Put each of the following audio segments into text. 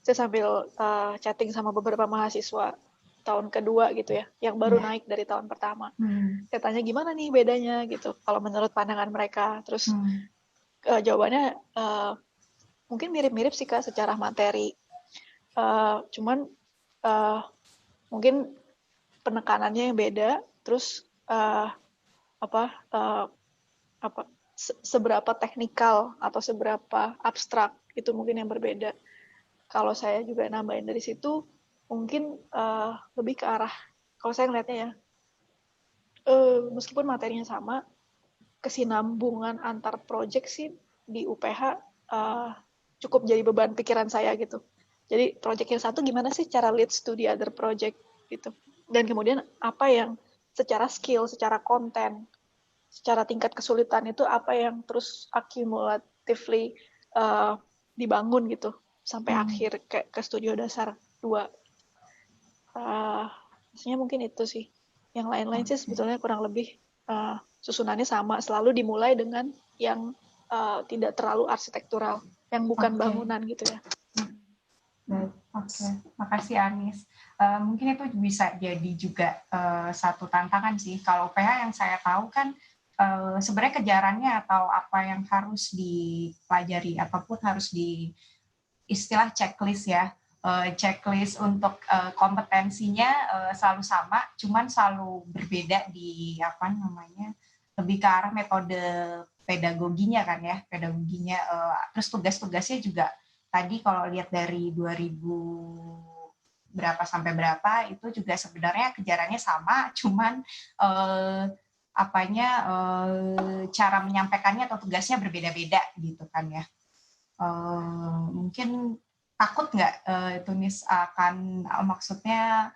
saya sambil chatting sama beberapa mahasiswa tahun kedua gitu ya, yang baru naik dari tahun pertama. Saya tanya gimana nih bedanya gitu, kalau menurut pandangan mereka. Terus jawabannya mungkin mirip-mirip sih Kak secara materi. Cuman mungkin penekanannya yang beda, terus seberapa teknikal atau seberapa abstrak itu mungkin yang berbeda. Kalau saya juga nambahin dari situ, mungkin lebih ke arah, kalau saya ngeliatnya ya, meskipun materinya sama, kesinambungan antar project sih di UPH cukup jadi beban pikiran saya gitu. Jadi project yang satu gimana sih cara leads to the other project gitu. Dan kemudian apa yang secara skill, secara konten, secara tingkat kesulitan itu apa yang terus accumulatively dibangun gitu sampai akhir ke studio dasar 2. Maksudnya mungkin itu sih. Yang lain-lain sih sebetulnya kurang lebih susunannya sama, selalu dimulai dengan yang tidak terlalu arsitektural, yang bukan bangunan gitu ya. Oke. Makasih Anis. Mungkin itu bisa jadi juga satu tantangan sih. Kalau PH yang saya tahu kan sebenarnya kejarannya atau apa yang harus dipelajari, apapun harus di istilah checklist ya. Checklist untuk kompetensinya selalu sama, cuman selalu berbeda di lebih ke arah metode pedagoginya kan ya, terus tugas-tugasnya juga tadi kalau lihat dari 2000 berapa sampai berapa itu juga sebenarnya kejarannya sama, cuman cara menyampaikannya atau tugasnya berbeda-beda gitu kan ya. Mungkin takut nggak Tunis maksudnya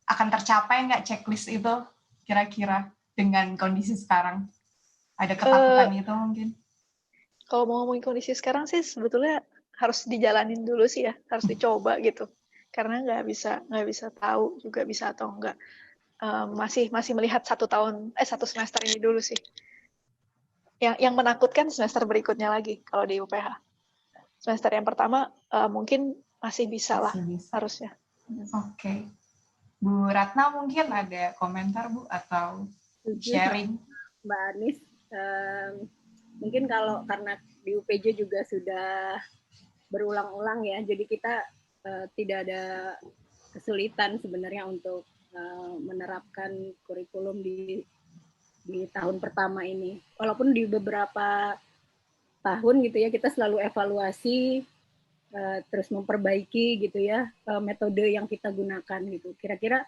akan tercapai nggak checklist itu kira-kira dengan kondisi sekarang? Ada ketakutan itu mungkin? Kalau mau ngomongin kondisi sekarang sih sebetulnya harus dijalanin dulu sih ya, harus dicoba gitu. Karena nggak bisa tahu juga bisa atau enggak. Masih melihat satu semester ini dulu sih. Yang menakutkan semester berikutnya lagi kalau di UPH. Semester yang pertama mungkin masih bisa lah harusnya. Oke. Bu Ratna mungkin ada komentar Bu atau sharing? Mbak Anis, mungkin karena di UPJ juga sudah berulang-ulang ya, jadi kita tidak ada kesulitan sebenarnya untuk menerapkan kurikulum di tahun pertama ini. Walaupun di beberapa tahun gitu ya kita selalu evaluasi terus memperbaiki gitu ya metode yang kita gunakan gitu. Kira-kira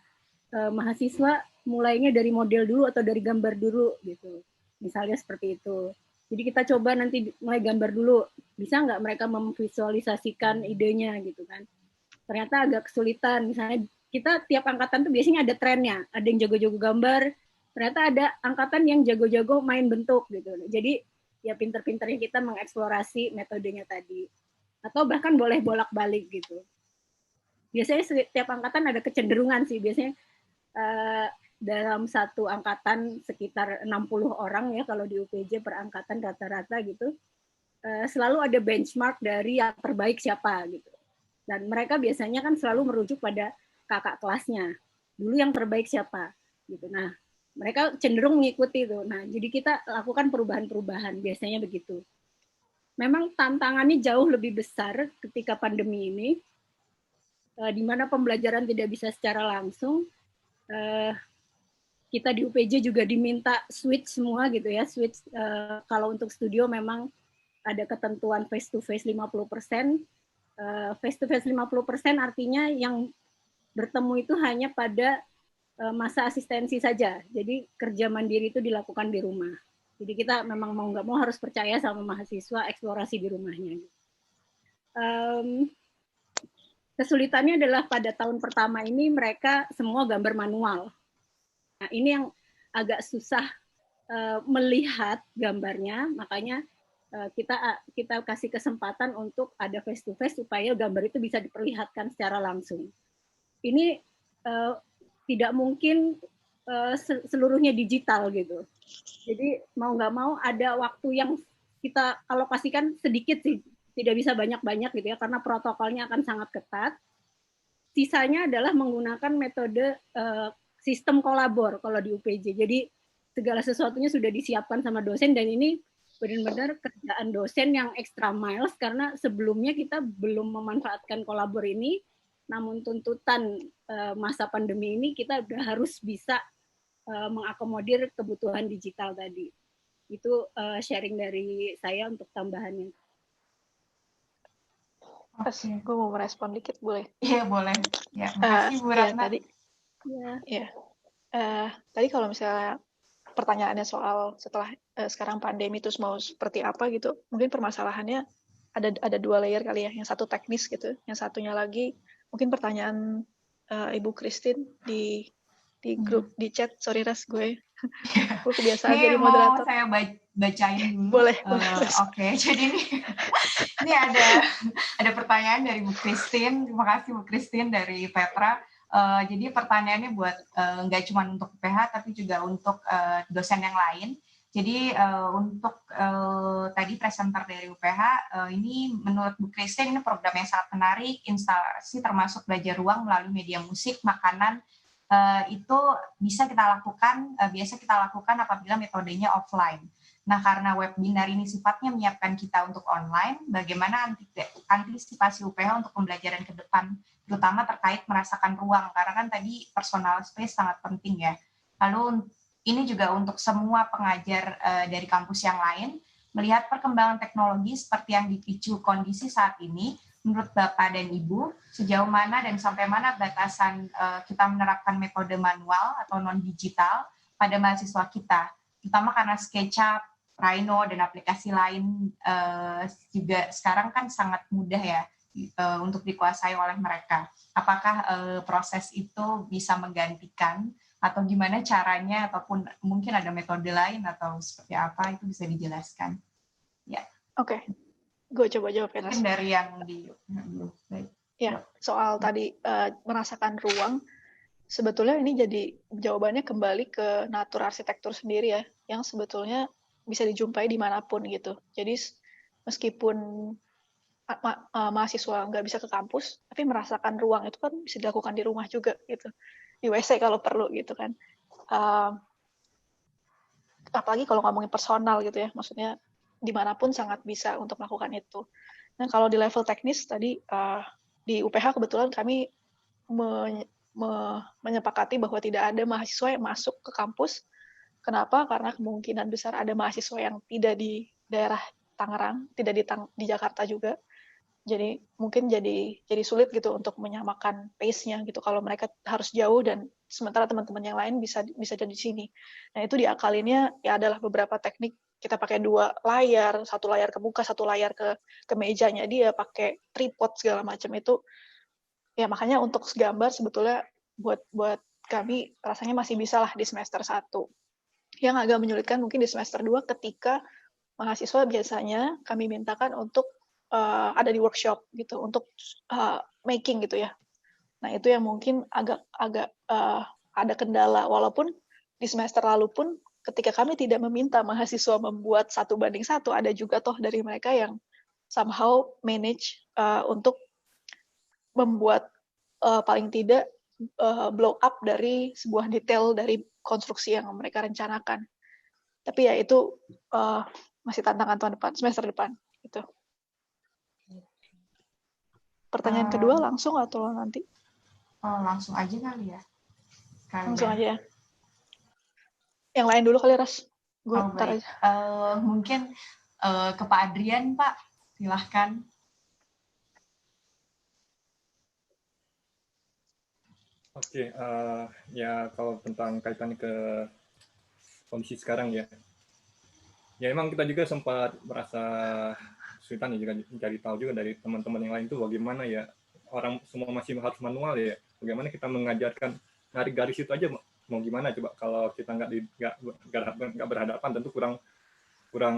mahasiswa mulainya dari model dulu atau dari gambar dulu gitu. Misalnya seperti itu. Jadi kita coba nanti mulai gambar dulu. Bisa nggak mereka memvisualisasikan idenya gitu kan. Ternyata agak kesulitan. Misalnya kita tiap angkatan tuh biasanya ada trennya. Ada yang jago-jago gambar. Ternyata ada angkatan yang jago-jago main bentuk gitu. Jadi ya pinter-pinternya kita mengeksplorasi metodenya tadi. Atau bahkan boleh bolak-balik gitu. Biasanya setiap angkatan ada kecenderungan sih. Biasanya dalam satu angkatan sekitar 60 orang ya kalau di UPJ per angkatan rata-rata gitu. Selalu ada benchmark dari yang terbaik siapa gitu. Dan mereka biasanya kan selalu merujuk pada kakak kelasnya. Dulu yang terbaik siapa gitu. Nah, mereka cenderung mengikuti itu. Nah, jadi kita lakukan perubahan-perubahan biasanya begitu. Memang tantangannya jauh lebih besar ketika pandemi ini, di mana pembelajaran tidak bisa secara langsung. Kita di UPJ juga diminta switch semua gitu ya, switch kalau untuk studio memang ada ketentuan face to face 50%. Face to face 50% artinya yang bertemu itu hanya pada masa asistensi saja. Jadi kerja mandiri itu dilakukan di rumah. Jadi kita memang mau nggak mau harus percaya sama mahasiswa eksplorasi di rumahnya. Kesulitannya adalah pada tahun pertama ini mereka semua gambar manual. Nah, ini yang agak susah melihat gambarnya, makanya kita kasih kesempatan untuk ada face to face supaya gambar itu bisa diperlihatkan secara langsung. Ini tidak mungkin seluruhnya digital gitu. Jadi mau nggak mau ada waktu yang kita alokasikan sedikit sih tidak bisa banyak-banyak gitu ya, karena protokolnya akan sangat ketat. Sisanya adalah menggunakan metode sistem kolabor kalau di UPJ. Jadi segala sesuatunya sudah disiapkan sama dosen, dan ini benar-benar kerjaan dosen yang extra miles, karena sebelumnya kita belum memanfaatkan kolabor ini, namun tuntutan masa pandemi ini kita udah harus bisa mengakomodir kebutuhan digital tadi. Itu sharing dari saya untuk tambahannya. Oke. Gue mau merespon dikit, boleh? Iya, boleh. Ya, makasih Bu Ratna. Tadi kalau misalnya pertanyaannya soal setelah sekarang pandemi terus mau seperti apa gitu, mungkin permasalahannya ada dua layer kali ya, yang satu teknis gitu, yang satunya lagi mungkin pertanyaan Ibu Christine di grup, di chat. Sorry Ras, gue kebiasaan jadi moderator. Mau saya bacain dulu. Boleh. Oke, jadi ini ada pertanyaan dari Bu Christine. Terima kasih Bu Christine dari Petra. Jadi pertanyaannya buat nggak cuma untuk UPH tapi juga untuk dosen yang lain. Jadi untuk tadi presenter dari UPH, ini menurut Bu Christine ini program yang sangat menarik, instalasi termasuk belajar ruang melalui media musik, makanan, itu bisa kita lakukan, biasa kita lakukan apabila metodenya offline. Nah, karena webinar ini sifatnya menyiapkan kita untuk online, bagaimana antisipasi UPH untuk pembelajaran ke depan, terutama terkait merasakan ruang, karena kan tadi personal space sangat penting ya. Lalu ini juga untuk semua pengajar dari kampus yang lain, melihat perkembangan teknologi seperti yang dipicu kondisi saat ini, menurut Bapak dan Ibu, sejauh mana dan sampai mana batasan kita menerapkan metode manual atau non-digital pada mahasiswa kita, terutama karena SketchUp, Rhino, dan aplikasi lain juga sekarang kan sangat mudah ya untuk dikuasai oleh mereka. Apakah proses itu bisa menggantikan atau gimana caranya, ataupun mungkin ada metode lain atau seperti apa, itu bisa dijelaskan. Ya. Oke, gue coba jawab ya. Mungkin dari yang di... Ya, soal tadi merasakan ruang, sebetulnya ini jadi jawabannya kembali ke natur arsitektur sendiri ya, yang sebetulnya bisa dijumpai dimanapun gitu. Jadi meskipun mahasiswa nggak bisa ke kampus, tapi merasakan ruang itu kan bisa dilakukan di rumah juga gitu, di WC kalau perlu gitu kan. Apalagi kalau ngomongin personal gitu ya, maksudnya dimanapun sangat bisa untuk melakukan itu. Nah kalau di level teknis tadi di UPH kebetulan kami menyepakati bahwa tidak ada mahasiswa yang masuk ke kampus. Kenapa? Karena kemungkinan besar ada mahasiswa yang tidak di daerah Tangerang, tidak di Jakarta juga. Jadi mungkin jadi sulit gitu untuk menyamakan pace-nya gitu kalau mereka harus jauh dan sementara teman-teman yang lain bisa jadi di sini. Nah, itu diakalinnya ya adalah beberapa teknik. Kita pakai 2 layar, 1 layar ke muka, 1 layar ke mejanya dia, pakai tripod segala macam itu. Ya makanya untuk gambar sebetulnya buat kami rasanya masih bisa lah di semester 1. Yang agak menyulitkan mungkin di semester 2 ketika mahasiswa biasanya kami mintakan untuk ada di workshop gitu, untuk making gitu ya. Nah itu yang mungkin agak ada kendala, walaupun di semester lalu pun ketika kami tidak meminta mahasiswa membuat 1:1, ada juga toh dari mereka yang somehow manage untuk membuat paling tidak blow up dari sebuah detail dari konstruksi yang mereka rencanakan. Tapi ya itu masih tantangan tahun depan, semester depan. Gitu. Pertanyaan kedua langsung atau nanti? Langsung aja kali ya. Langsung aja ya. Yang lain dulu kali, Ras. Gue ntar aja. Mungkin ke Pak Adrian, Pak. Silahkan. Oke, ya kalau tentang kaitannya ke kondisi sekarang ya emang kita juga sempat merasa kesulitan ya juga mencari tahu juga dari teman-teman yang lain tuh bagaimana ya orang semua masih harus manual ya, bagaimana kita mengajarkan narik garis itu aja mau gimana coba kalau kita nggak berhadapan, tentu kurang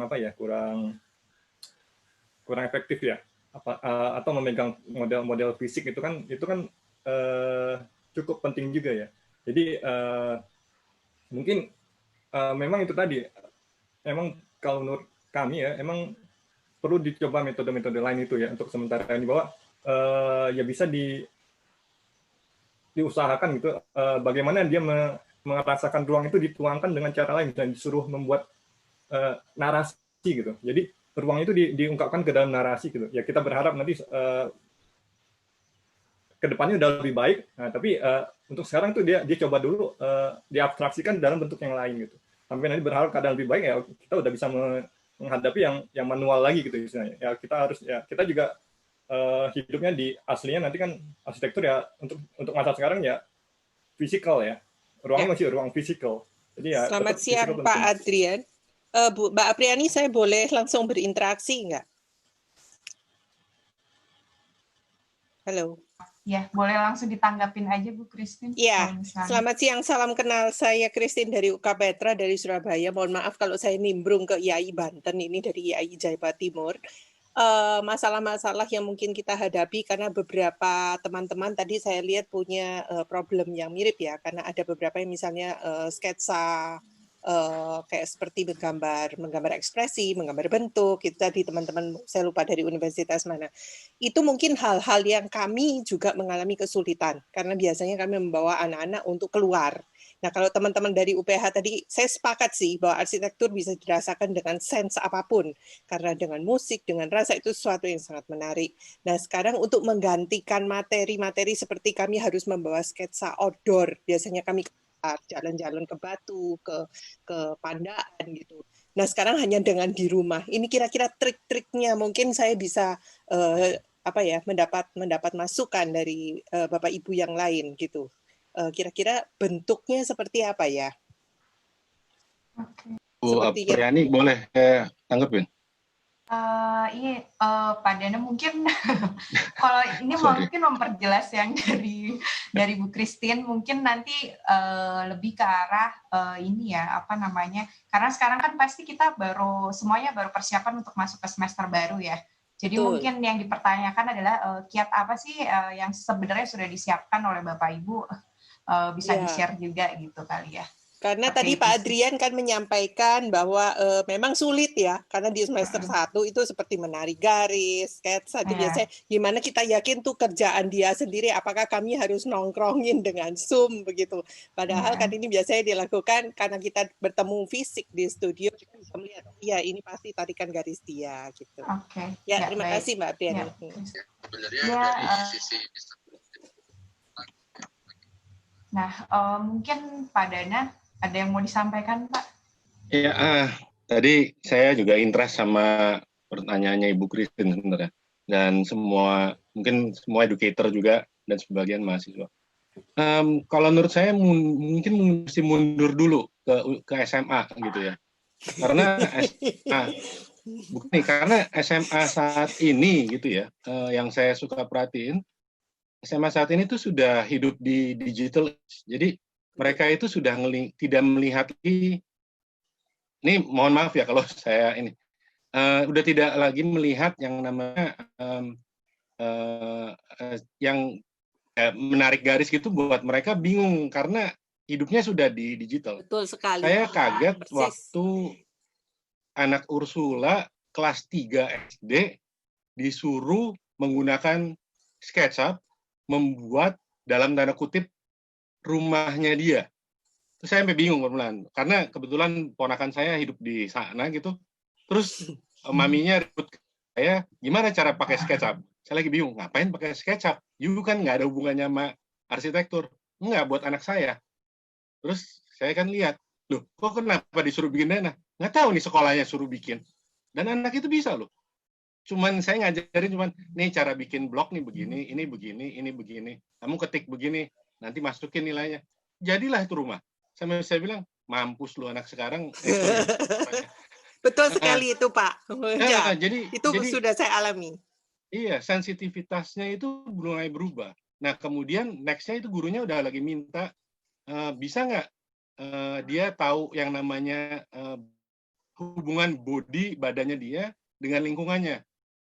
apa ya, kurang efektif ya, atau memegang model fisik itu kan cukup penting juga ya. Jadi memang itu tadi, emang kalau menurut kami ya, emang perlu dicoba metode-metode lain itu ya untuk sementara ini, bahwa ya bisa diusahakan gitu, bagaimana dia merasakan ruang itu dituangkan dengan cara lain, dan disuruh membuat narasi gitu. Jadi ruang itu diungkapkan ke dalam narasi gitu. Ya kita berharap nanti kedepannya udah lebih baik. Nah, tapi untuk sekarang tuh dia coba dulu diabstraksikan dalam bentuk yang lain gitu. Sampai nanti berharap keadaan lebih baik, ya kita udah bisa menghadapi yang manual lagi gitu istilahnya. Ya kita juga hidupnya di aslinya nanti kan arsitektur ya untuk masa sekarang ya fisikal ya. Ruangnya masih ruang fisikal. Jadi ya Selamat siang Pak Adrian. Mbak Apriani, saya boleh langsung berinteraksi nggak? Halo. Ya, boleh langsung ditanggapin aja Bu Christine. Iya, selamat siang, salam kenal. Saya Christine dari UK Petra dari Surabaya. Mohon maaf kalau saya nimbrung ke IAI Banten, ini dari IAI Jawa Timur. Masalah-masalah yang mungkin kita hadapi karena beberapa teman-teman tadi saya lihat punya problem yang mirip ya, karena ada beberapa yang misalnya sketsa kayak seperti menggambar ekspresi, menggambar bentuk, itu tadi teman-teman saya lupa dari universitas mana. Itu mungkin hal-hal yang kami juga mengalami kesulitan karena biasanya kami membawa anak-anak untuk keluar. Nah, kalau teman-teman dari UPH tadi, saya sepakat sih bahwa arsitektur bisa dirasakan dengan sense apapun. Karena dengan musik, dengan rasa itu sesuatu yang sangat menarik. Nah, sekarang untuk menggantikan materi-materi seperti kami harus membawa sketsa outdoor. Biasanya kami jalan-jalan ke Batu, ke Pandaan gitu. Nah, sekarang hanya dengan di rumah. Ini kira-kira trik-triknya mungkin saya bisa mendapat masukan dari Bapak Ibu yang lain gitu. Kira-kira bentuknya seperti apa ya? Bu Apriani boleh tanggapin? Iya, Pak Dana mungkin kalau ini mungkin memperjelas yang dari Bu Christine, mungkin nanti lebih ke arah ini ya, karena sekarang kan pasti kita semuanya baru persiapan untuk masuk ke semester baru ya. Jadi mungkin yang dipertanyakan adalah kiat apa sih yang sebenarnya sudah disiapkan oleh Bapak Ibu, bisa di-share juga gitu kali ya. Karena tadi Pak Adrian kan menyampaikan bahwa memang sulit ya, karena di semester 1 itu seperti menari garis, sketsa, biasanya gimana kita yakin tuh kerjaan dia sendiri, apakah kami harus nongkrongin dengan Zoom begitu. Padahal kan ini biasanya dilakukan karena kita bertemu fisik di studio, kita bisa melihat, ya ini pasti tarikan garis dia gitu. Ya, terima kasih Mbak Adrian. Nah, mungkin Pak Dana, ada yang mau disampaikan, Pak? Ya, tadi saya juga interest sama pertanyaannya Ibu Christine sebenarnya, dan mungkin semua educator juga dan sebagian mahasiswa. Kalau menurut saya mungkin mesti mundur dulu ke SMA gitu ya, karena karena SMA saat ini gitu ya, yang saya suka perhatiin, SMA saat ini tuh sudah hidup di digital, jadi mereka itu sudah tidak melihat lagi, ini mohon maaf ya kalau saya ini, udah tidak lagi melihat yang namanya yang menarik garis gitu, buat mereka bingung karena hidupnya sudah di digital. Betul sekali. Saya kaget waktu anak Ursula kelas 3 SD disuruh menggunakan SketchUp membuat dalam tanda kutip rumahnya dia. Terus saya sampai bingung karena kebetulan ponakan saya hidup di sana gitu. Terus maminya ribut saya, gimana cara pakai SketchUp? Saya lagi bingung, ngapain pakai SketchUp? You kan nggak ada hubungannya sama arsitektur. Enggak, buat anak saya. Terus saya kan lihat, loh kok kenapa disuruh bikin dana? Nggak tahu nih sekolahnya suruh bikin. Dan anak itu bisa loh. Saya ngajarin nih cara bikin blok nih begini, ini begini. Kamu ketik begini, nanti masukin nilainya. Jadilah itu rumah. Saya bilang, mampus lu anak sekarang. Betul sekali itu Pak. Jadi sudah saya alami. Iya, sensitivitasnya itu mulai berubah. Nah, kemudian next-nya itu gurunya udah lagi minta, bisa nggak dia tahu yang namanya hubungan badannya dia dengan lingkungannya.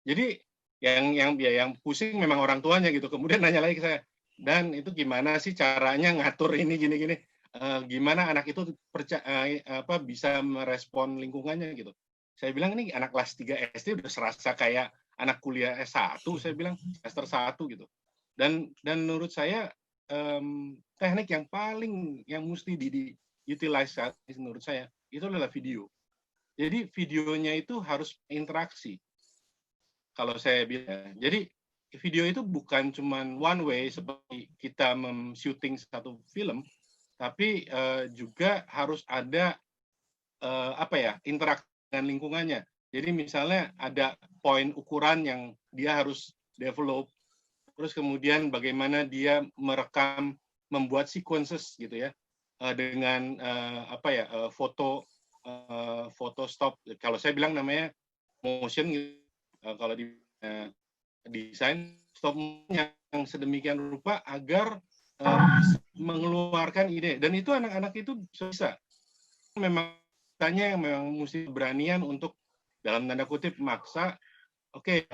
Jadi yang pusing memang orang tuanya gitu. Kemudian nanya lagi ke saya, dan itu gimana sih caranya ngatur ini gini-gini? Gimana anak itu bisa merespon lingkungannya gitu? Saya bilang ini anak kelas 3 SD udah serasa kayak anak kuliah S1, saya bilang semester 1 gitu. Dan menurut saya teknik yang mesti di-utilize menurut saya itu adalah video. Jadi videonya itu harus interaksi. Kalau saya bilang, jadi video itu bukan cuma one way seperti kita syuting satu film, tapi juga harus ada interaksi dengan lingkungannya. Jadi misalnya ada poin ukuran yang dia harus develop, terus kemudian bagaimana dia merekam, membuat sequences gitu ya, dengan foto stop. Kalau saya bilang namanya motion gitu. Kalau di desain stop motion yang sedemikian rupa agar bisa mengeluarkan ide. Dan itu anak-anak itu bisa. Memang tanya yang memang mesti beranian untuk dalam tanda kutip maksa. Oke,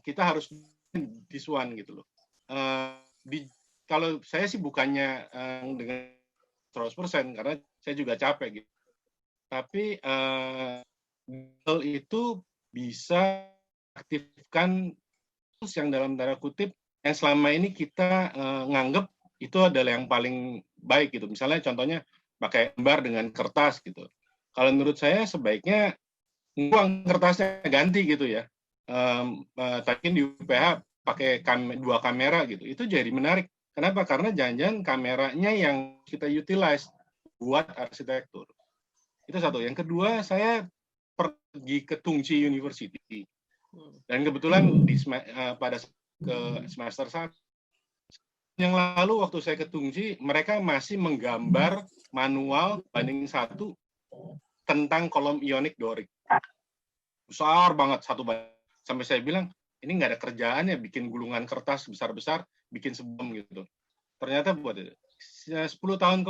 kita harus this one gitu loh. Kalau saya sih bukannya dengan 100% karena saya juga capek gitu. Tapi itu bisa aktifkan terus yang dalam tanda kutip yang selama ini kita nganggep itu adalah yang paling baik gitu. Misalnya contohnya pakai gambar dengan kertas gitu. Kalau menurut saya sebaiknya buang kertasnya, ganti gitu ya. Tadi di UPH pakai 2 kamera gitu. Itu jadi menarik. Kenapa? Karena jangan-jangan kameranya yang kita utilize buat arsitektur. Itu satu. Yang kedua, saya pergi ke Tungci University. Dan kebetulan pada semester 1 yang lalu waktu saya ke Tungci, mereka masih menggambar manual banding 1 tentang kolom ionik Doric. Besar banget satu banding. Sampai saya bilang, ini nggak ada kerjaan ya bikin gulungan kertas besar-besar, bikin sebelum gitu. Ternyata buat itu. 10 tahun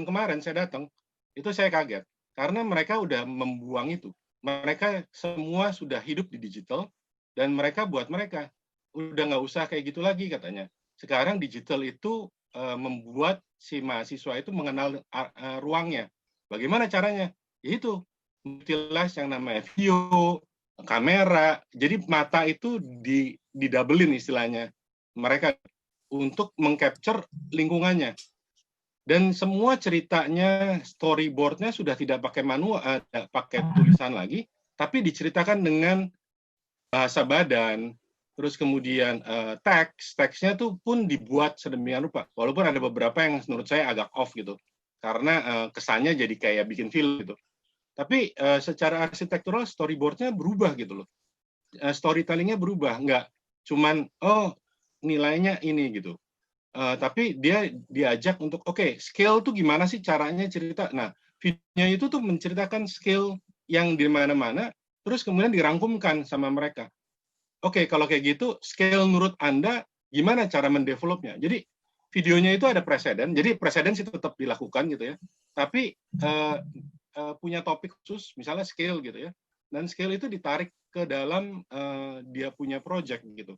kemarin saya datang, itu saya kaget. Karena mereka udah membuang itu. Mereka semua sudah hidup di digital, dan mereka buat mereka. Udah nggak usah kayak gitu lagi katanya. Sekarang digital itu membuat si mahasiswa itu mengenal ruangnya. Bagaimana caranya? Itu utilize yang namanya video, kamera. Jadi mata itu didoublein istilahnya mereka untuk mengcapture lingkungannya. Dan semua ceritanya, storyboardnya sudah tidak pakai manual, pakai tulisan lagi, tapi diceritakan dengan bahasa badan. Terus kemudian teksnya tuh pun dibuat sedemikian rupa. Walaupun ada beberapa yang menurut saya agak off gitu, karena kesannya jadi kayak bikin film gitu. Tapi secara arsitektural storyboardnya berubah gitu loh. Storytellingnya berubah, nggak cuman nilainya ini gitu. Tapi dia diajak untuk scale tuh gimana sih caranya cerita. Nah, videonya itu tuh menceritakan scale yang di mana-mana, terus kemudian dirangkumkan sama mereka. Kalau kayak gitu, scale menurut Anda gimana cara mendevelopnya? Jadi videonya itu ada preseden, jadi preseden itu tetap dilakukan gitu ya. Tapi punya topik khusus, misalnya scale gitu ya. Dan scale itu ditarik ke dalam dia punya project gitu.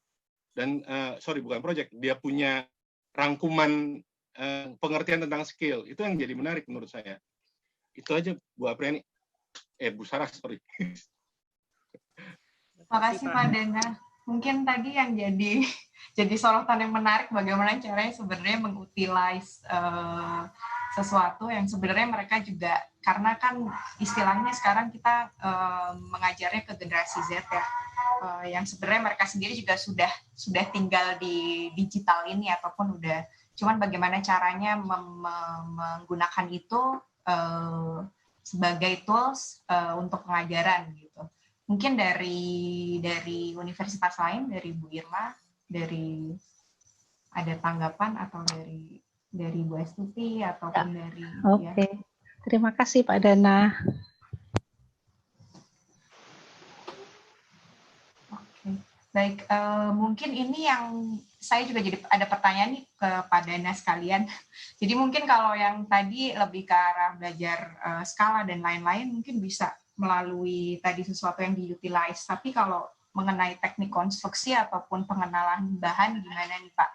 Dan bukan project, dia punya rangkuman pengertian tentang scale. Itu yang jadi menarik menurut saya. Itu aja Bu Apriani. Bu Sarah, sorry. Makasih Pak Dana. Mungkin tadi yang jadi sorotan yang menarik bagaimana caranya sebenarnya mengutilize sesuatu yang sebenarnya mereka juga, karena kan istilahnya sekarang kita mengajarnya ke generasi Z ya, yang sebenarnya mereka sendiri juga sudah tinggal di digital ini ataupun udah, cuman bagaimana caranya menggunakan itu sebagai tools untuk pengajaran gitu. Mungkin dari universitas lain, dari Bu Irma, ada tanggapan atau dari Bu Astuti ataupun dari ya. Terima kasih Pak Dana. Baik, mungkin ini yang saya juga jadi ada pertanyaan nih ke Pak Dana sekalian. Jadi mungkin kalau yang tadi lebih ke arah belajar skala dan lain-lain mungkin bisa melalui tadi sesuatu yang diutilize. Tapi kalau mengenai teknik konstruksi ataupun pengenalan bahan gimana nih Pak?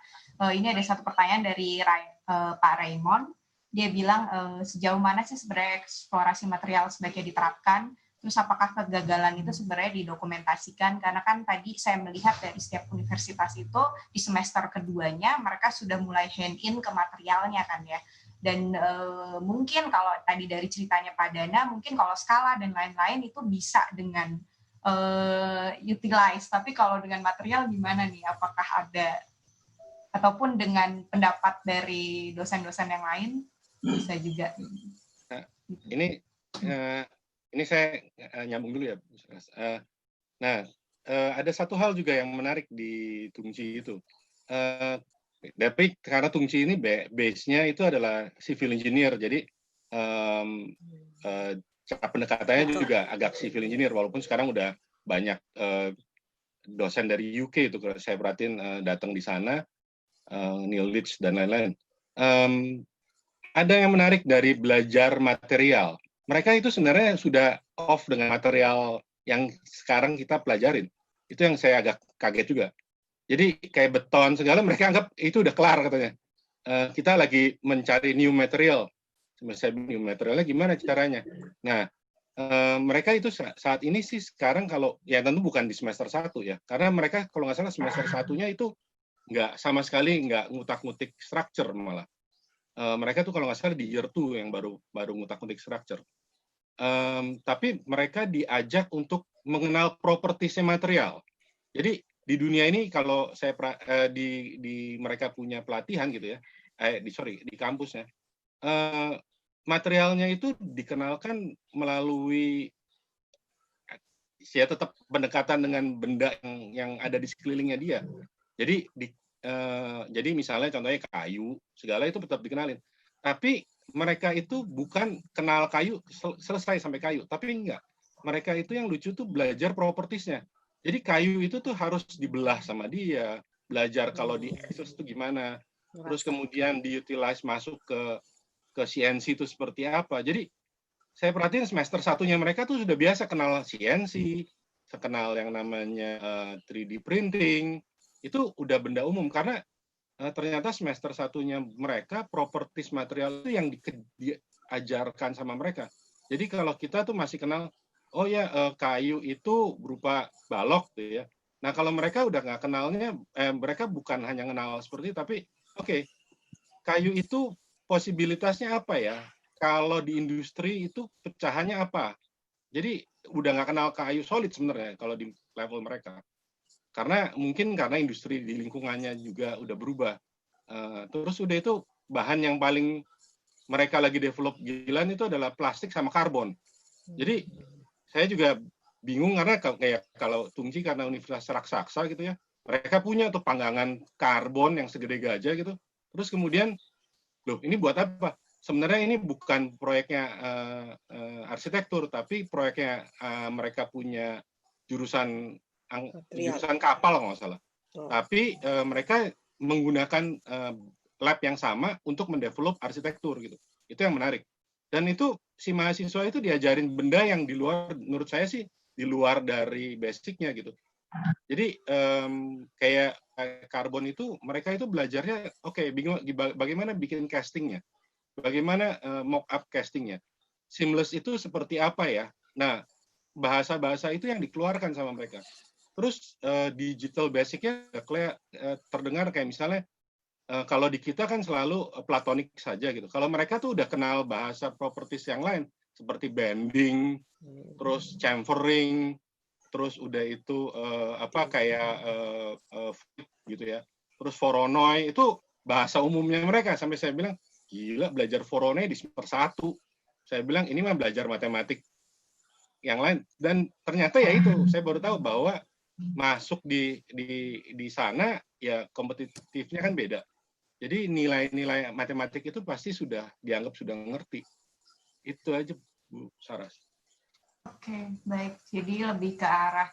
Ini ada satu pertanyaan dari Pak Raymond. Dia bilang sejauh mana sih sebenarnya eksplorasi material sebaiknya diterapkan Terus apakah kegagalan itu sebenarnya didokumentasikan? Karena kan tadi saya melihat dari setiap universitas itu di semester keduanya mereka sudah mulai hand-in ke materialnya kan ya. Dan mungkin kalau tadi dari ceritanya Pak Dana, mungkin kalau skala dan lain-lain itu bisa dengan utilize. Tapi kalau dengan material gimana nih? Apakah ada, ataupun dengan pendapat dari dosen-dosen yang lain bisa juga? Nah, ini saya nyambung dulu ya, nah, ada satu hal juga yang menarik di Tungci itu. Tapi karena Tungci ini base-nya itu adalah civil engineer, jadi cara pendekatannya juga agak civil engineer, walaupun sekarang udah banyak dosen dari UK itu kalau saya perhatiin datang di sana, Neil Leach dan lain-lain. Ada yang menarik dari belajar material. Mereka itu sebenarnya sudah off dengan material yang sekarang kita pelajarin. Itu yang saya agak kaget juga. Jadi kayak beton segala mereka anggap itu udah kelar katanya. Kita lagi mencari new material. Saya bilang, new materialnya gimana caranya? Nah, mereka itu saat ini sih sekarang kalau, ya tentu bukan di semester 1 ya. Karena mereka kalau nggak salah semester 1-nya itu nggak sama sekali nggak ngutak-ngutik structure malah. Mereka tuh kalau nggak salah di year 2 yang baru ngutak-ngutik structure. Tapi mereka diajak untuk mengenal propertiesnya material. Jadi di dunia ini kalau saya di mereka punya pelatihan gitu ya, di kampusnya, materialnya itu dikenalkan melalui ya tetap pendekatan dengan benda yang ada di sekelilingnya dia. Jadi misalnya contohnya kayu, segala itu tetap dikenalin. Tapi mereka itu bukan kenal kayu selesai sampai kayu, tapi enggak. Mereka itu yang lucu tuh belajar propertiesnya. Jadi kayu itu tuh harus dibelah sama dia, belajar kalau di Excel itu gimana, terus kemudian diutilize masuk ke CNC itu seperti apa. Jadi saya perhatiin semester 1-nya mereka tuh sudah biasa kenal CNC, kenal yang namanya 3D printing, itu udah benda umum karena ternyata semester 1-nya mereka properties material itu yang diajarkan sama mereka. Jadi kalau kita tuh masih kenal, oh ya kayu itu berupa balok gitu ya. Nah kalau mereka udah nggak kenalnya, mereka bukan hanya kenal seperti itu, tapi oke, kayu itu posibilitasnya apa ya? Kalau di industri itu pecahannya apa? Jadi udah nggak kenal kayu solid sebenarnya kalau di level mereka. Karena industri di lingkungannya juga udah berubah. Terus udah itu bahan yang paling mereka lagi develop gilaan itu adalah plastik sama karbon. Jadi saya juga bingung karena kayak kalau Tungci karena Universitas raksasa gitu ya, mereka punya tuh panggangan karbon yang segede gajah gitu. Terus kemudian, loh ini buat apa? Sebenarnya ini bukan proyeknya arsitektur, tapi proyeknya mereka punya jurusan kapal kalau nggak salah. Tapi mereka menggunakan lab yang sama untuk mendevelop arsitektur gitu. Itu yang menarik. Dan itu si mahasiswa itu diajarin benda yang di luar, menurut saya sih di luar dari basicnya gitu. Jadi kayak karbon itu mereka itu belajarnya bagaimana bikin castingnya, bagaimana mock up castingnya, seamless itu seperti apa ya. Nah bahasa-bahasa itu yang dikeluarkan sama mereka. Terus digital basicnya terdengar kayak misalnya kalau di kita kan selalu platonik saja gitu. Kalau mereka tuh udah kenal bahasa properties yang lain seperti bending, terus chamfering, terus udah itu gitu ya. Terus Voronoi itu bahasa umumnya mereka, sampai saya bilang gila belajar Voronoi di semester 1. Saya bilang ini mah belajar matematik yang lain, dan ternyata ya itu saya baru tahu bahwa masuk di sana ya kompetitifnya kan beda. Jadi nilai-nilai matematik itu pasti sudah dianggap sudah ngerti. Itu aja Bu Saras. Oke, baik. Jadi lebih ke arah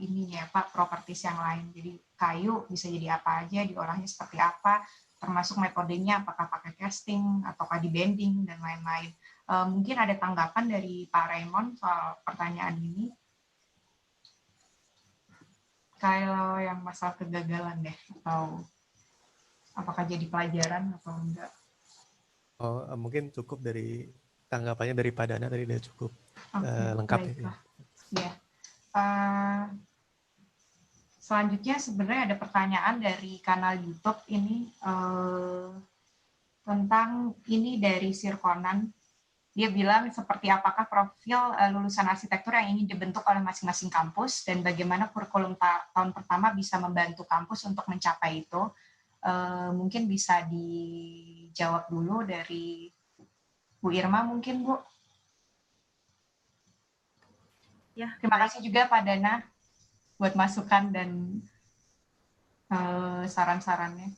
ininya Pak, properties yang lain. Jadi kayu bisa jadi apa aja, diolahnya seperti apa, termasuk metodenya apakah pakai casting ataukah di bending dan lain-lain. Mungkin ada tanggapan dari Pak Raymond soal pertanyaan ini. Kalau yang masalah kegagalan deh, atau apakah jadi pelajaran atau enggak? Mungkin cukup dari tanggapannya dari Pak Dana tadi udah cukup. lengkap. Baiklah. Ya. Selanjutnya sebenarnya ada pertanyaan dari kanal YouTube ini tentang ini dari Sirkonan. Dia bilang seperti apakah profil lulusan arsitektur yang ingin dibentuk oleh masing-masing kampus dan bagaimana kurikulum tahun pertama bisa membantu kampus untuk mencapai itu. Mungkin bisa dijawab dulu dari Bu Irma mungkin, Bu. Ya, terima kasih juga Pak Dana buat masukan dan saran-sarannya.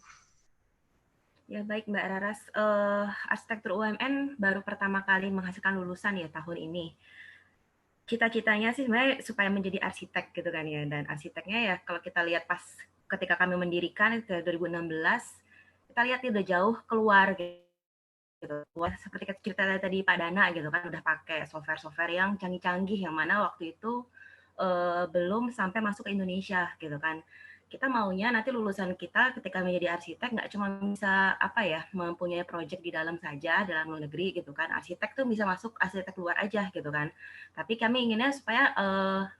Ya baik Mbak Raras, arsitektur UMN baru pertama kali menghasilkan lulusan ya tahun ini. Cita-citanya sih sebenarnya supaya menjadi arsitek gitu kan ya, dan arsiteknya ya kalau kita lihat pas ketika kami mendirikan itu 2016, kita lihat udah jauh keluar gitu. Seperti cerita tadi Pak Dana gitu kan, udah pakai software-software yang canggih-canggih yang mana waktu itu belum sampai masuk ke Indonesia gitu kan. Kita maunya nanti lulusan kita ketika menjadi arsitek nggak cuma bisa mempunyai proyek di dalam saja, dalam luar negeri gitu kan. Arsitek tuh bisa masuk arsitek luar aja gitu kan. Tapi kami inginnya supaya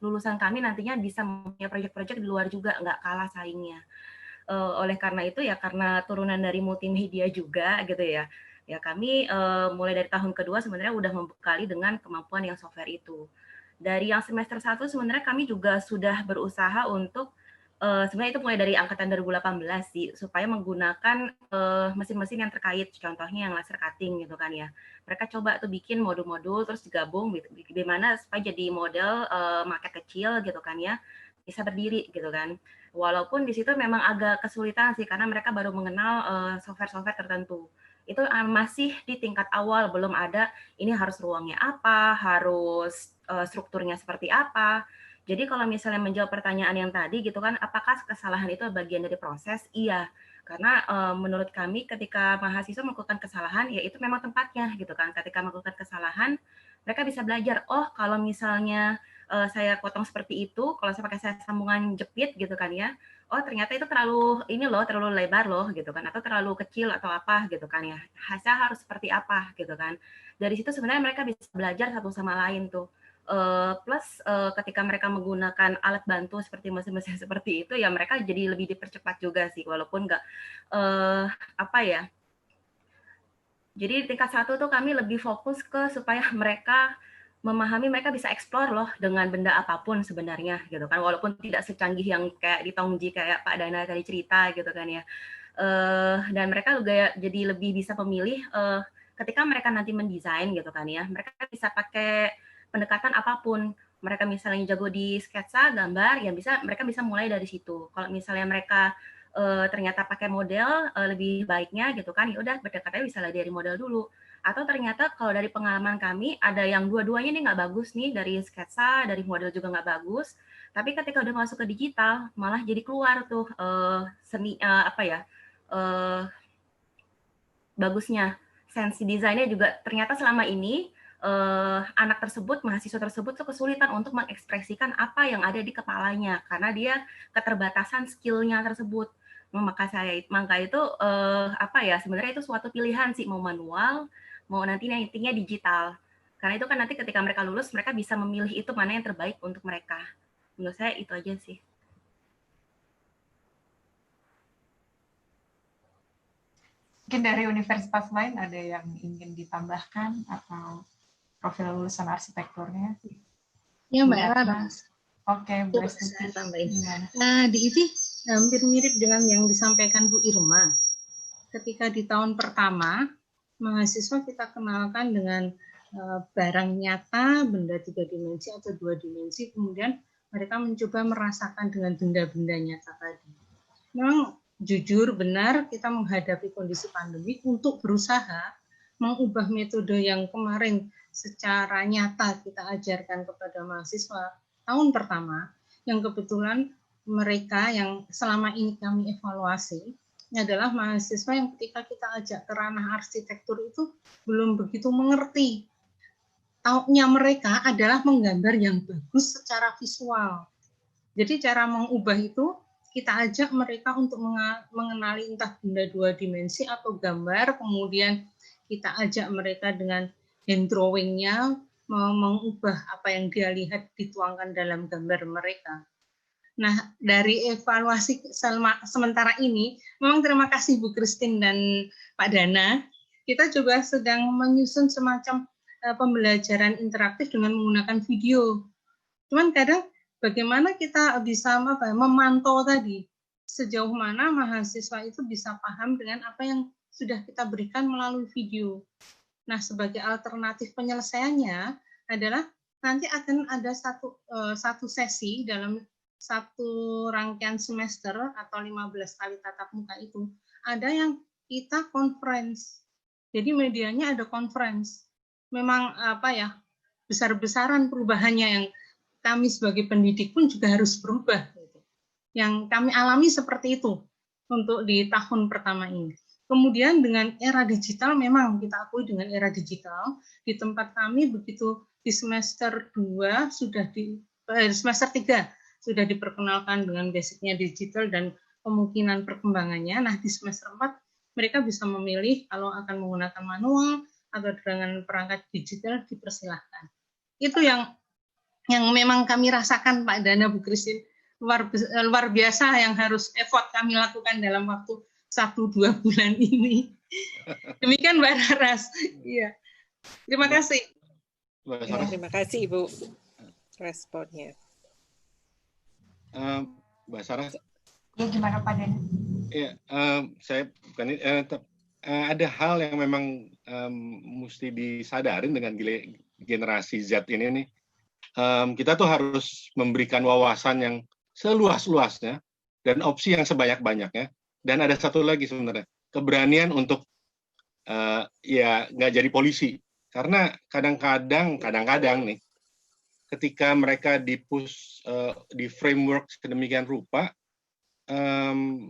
lulusan kami nantinya bisa mempunyai proyek-proyek di luar juga, nggak kalah saingnya. Oleh karena itu ya, karena turunan dari multimedia juga gitu ya, kami mulai dari tahun kedua sebenarnya udah membekali dengan kemampuan yang software itu. Dari yang semester 1 sebenarnya kami juga sudah berusaha untuk sebenarnya itu mulai dari angkatan 2018 sih, supaya menggunakan mesin-mesin yang terkait, contohnya yang laser cutting gitu kan ya. Mereka coba tuh bikin modul-modul terus digabung di mana supaya jadi model maket kecil gitu kan ya, bisa berdiri gitu kan. Walaupun di situ memang agak kesulitan sih karena mereka baru mengenal software-software tertentu. Itu masih di tingkat awal, belum ada ini harus ruangnya apa, harus strukturnya seperti apa. Jadi kalau misalnya menjawab pertanyaan yang tadi gitu kan, apakah kesalahan itu bagian dari proses? Iya, karena menurut kami ketika mahasiswa melakukan kesalahan, ya itu memang tempatnya gitu kan. Ketika melakukan kesalahan, mereka bisa belajar. Oh, kalau misalnya saya potong seperti itu, kalau saya pakai sambungan jepit gitu kan ya, oh ternyata itu terlalu lebar loh gitu kan, atau terlalu kecil atau apa gitu kan ya. Hasil harus seperti apa gitu kan. Dari situ sebenarnya mereka bisa belajar satu sama lain tuh. Plus ketika mereka menggunakan alat bantu seperti mesin-mesin seperti itu ya mereka jadi lebih dipercepat juga sih, walaupun nggak jadi tingkat 1 tuh kami lebih fokus ke supaya mereka memahami, mereka bisa explore loh dengan benda apapun sebenarnya gitu kan, walaupun tidak secanggih yang kayak di Tongji kayak Pak Dana tadi cerita gitu kan ya. Dan mereka juga jadi lebih bisa memilih ketika mereka nanti mendesain gitu kan ya, mereka bisa pakai pendekatan apapun. Mereka misalnya jago di sketsa, gambar, ya mereka bisa mulai dari situ. Kalau misalnya mereka ternyata pakai model lebih baiknya gitu kan, ya udah pendekatannya bisa dari model dulu. Atau ternyata kalau dari pengalaman kami ada yang dua-duanya nih nggak bagus nih, dari sketsa, dari model juga nggak bagus. Tapi ketika udah masuk ke digital, malah jadi keluar tuh bagusnya. Sensi desainnya juga ternyata selama ini anak tersebut, mahasiswa tersebut tuh kesulitan untuk mengekspresikan apa yang ada di kepalanya karena dia keterbatasan skill-nya tersebut. Maka itu sebenarnya itu suatu pilihan sih, mau manual, mau nantinya digital. Karena itu kan nanti ketika mereka lulus mereka bisa memilih itu mana yang terbaik untuk mereka. Menurut saya itu aja sih. Mungkin dari universitas lain ada yang ingin ditambahkan atau profil lulusan arsitekturnya? Ya Mbak Raras. Oke, Bu saya tambahin. Di ini hampir mirip dengan yang disampaikan Bu Irma. Ketika di tahun pertama, mahasiswa kita kenalkan dengan barang nyata, benda 3 dimensi atau 2 dimensi, kemudian mereka mencoba merasakan dengan benda-benda nyata tadi. Memang jujur benar kita menghadapi kondisi pandemi untuk berusaha mengubah metode yang kemarin secara nyata kita ajarkan kepada mahasiswa tahun pertama, yang kebetulan mereka yang selama ini kami evaluasi adalah mahasiswa yang ketika kita ajak ke ranah arsitektur itu belum begitu mengerti. Taunya mereka adalah menggambar yang bagus secara visual. Jadi cara mengubah itu kita ajak mereka untuk mengenali entah benda 2 dimensi atau gambar, kemudian kita ajak mereka dengan hand drawing-nya, mengubah apa yang dia lihat dituangkan dalam gambar mereka. Nah, dari evaluasi sementara ini, memang terima kasih Bu Christine dan Pak Dana, kita juga sedang menyusun semacam pembelajaran interaktif dengan menggunakan video. Cuman kadang bagaimana kita bisa memantau tadi, sejauh mana mahasiswa itu bisa paham dengan apa yang sudah kita berikan melalui video. Nah, sebagai alternatif penyelesaiannya adalah nanti akan ada satu sesi dalam satu rangkaian semester atau 15 kali tatap muka itu, ada yang kita conference. Jadi medianya ada conference. Memang besar-besaran perubahannya yang kami sebagai pendidik pun juga harus berubah. Yang kami alami seperti itu untuk di tahun pertama ini. Kemudian dengan era digital, memang kita akui dengan era digital, di tempat kami begitu di semester 2 semester 3 sudah diperkenalkan dengan basicnya digital dan kemungkinan perkembangannya. Nah, di semester 4 mereka bisa memilih kalau akan menggunakan manual atau dengan perangkat digital, dipersilahkan. Itu yang memang kami rasakan, Pak Dana, Bu Christine, luar biasa yang harus effort kami lakukan dalam waktu 1-2 bulan ini. Demikian Mbak Raras. Iya. Terima kasih. Ya, terima kasih Ibu responnya. Mbak Sarah. Ya, gimana Pak Dan? Ya, saya bukan ada hal yang memang mesti disadarin dengan generasi Z ini nih. Kita tuh harus memberikan wawasan yang seluas-luasnya dan opsi yang sebanyak-banyaknya. Dan ada satu lagi sebenarnya, keberanian untuk ya nggak jadi polisi. Karena kadang-kadang nih, ketika mereka di-push di framework sedemikian rupa,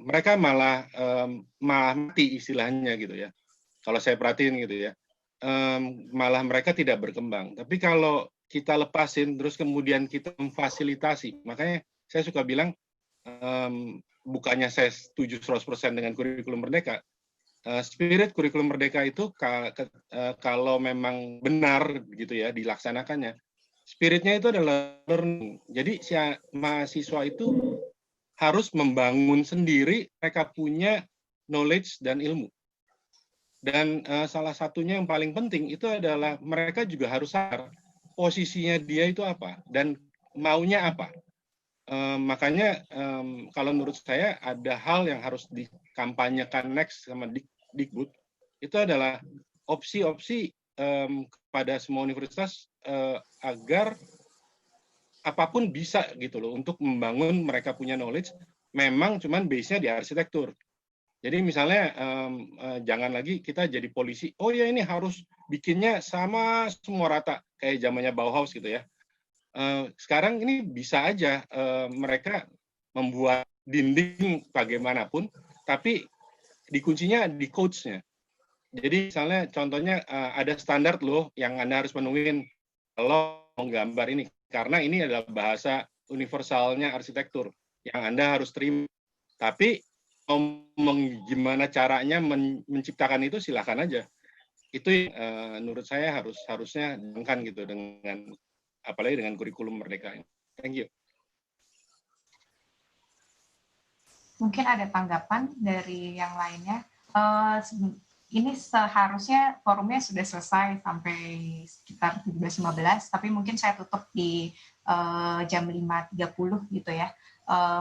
mereka malah mati istilahnya gitu ya. Kalau saya perhatiin gitu ya, malah mereka tidak berkembang. Tapi kalau kita lepasin, terus kemudian kita memfasilitasi, makanya saya suka bilang, bukannya saya setuju 100% dengan kurikulum merdeka, spirit kurikulum merdeka itu kalau memang benar gitu ya dilaksanakannya, spiritnya itu adalah learning. Jadi si mahasiswa itu harus membangun sendiri, mereka punya knowledge dan ilmu. Dan salah satunya yang paling penting itu adalah mereka juga harus sadar posisinya dia itu apa dan maunya apa. Makanya kalau menurut saya ada hal yang harus dikampanyekan next sama Dikbud, itu adalah opsi-opsi kepada semua universitas agar apapun bisa gitu loh untuk membangun mereka punya knowledge, memang cuman base-nya di arsitektur. Jadi misalnya jangan lagi kita jadi polisi, oh ya ini harus bikinnya sama semua rata kayak zamannya Bauhaus gitu ya. Sekarang ini bisa aja mereka membuat dinding bagaimanapun, tapi dikuncinya di codes-nya. Jadi misalnya contohnya ada standar loh yang Anda harus penuhin kalau menggambar ini, karena ini adalah bahasa universalnya arsitektur yang Anda harus terima. Tapi gimana caranya menciptakan itu silakan aja. Itu menurut saya harusnya dengan gitu dengan apalagi dengan kurikulum merdeka. Thank you. Mungkin ada tanggapan dari yang lainnya. Ini seharusnya forumnya sudah selesai sampai sekitar 17.15, tapi mungkin saya tutup di jam 5.30 gitu ya.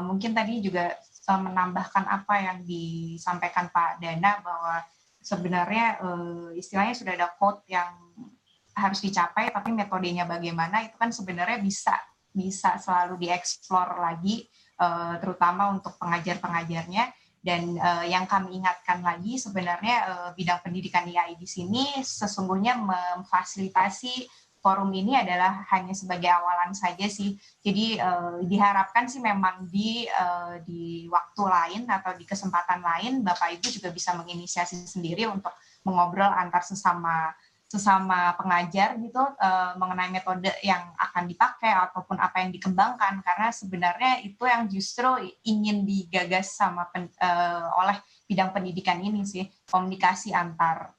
Mungkin tadi juga menambahkan apa yang disampaikan Pak Dana, bahwa sebenarnya istilahnya sudah ada code yang harus dicapai, tapi metodenya bagaimana itu kan sebenarnya bisa selalu dieksplor lagi, terutama untuk pengajar-pengajarnya. Dan yang kami ingatkan lagi sebenarnya bidang pendidikan IAI di sini sesungguhnya memfasilitasi forum ini adalah hanya sebagai awalan saja sih. Jadi diharapkan sih memang di waktu lain atau di kesempatan lain Bapak Ibu juga bisa menginisiasi sendiri untuk mengobrol antar sesama pengajar gitu mengenai metode yang akan dipakai ataupun apa yang dikembangkan, karena sebenarnya itu yang justru ingin digagas sama oleh bidang pendidikan ini sih, komunikasi antar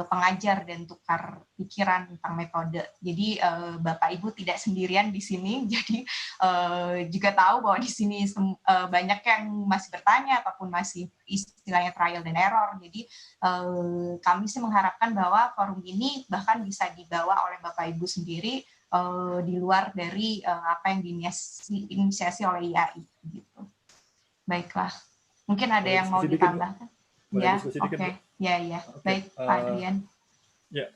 pengajar dan tukar pikiran tentang metode. Jadi Bapak Ibu tidak sendirian di sini. Jadi juga tahu bahwa di sini banyak yang masih bertanya ataupun masih istilahnya trial dan error. Jadi kami sih mengharapkan bahwa forum ini bahkan bisa dibawa oleh Bapak Ibu sendiri di luar dari apa yang diinisiasi oleh IAI. Gitu. Baiklah, mungkin ada yang mau ditambahkan? Ya, oke. Ya. Baik, Pak Adrian. Ya,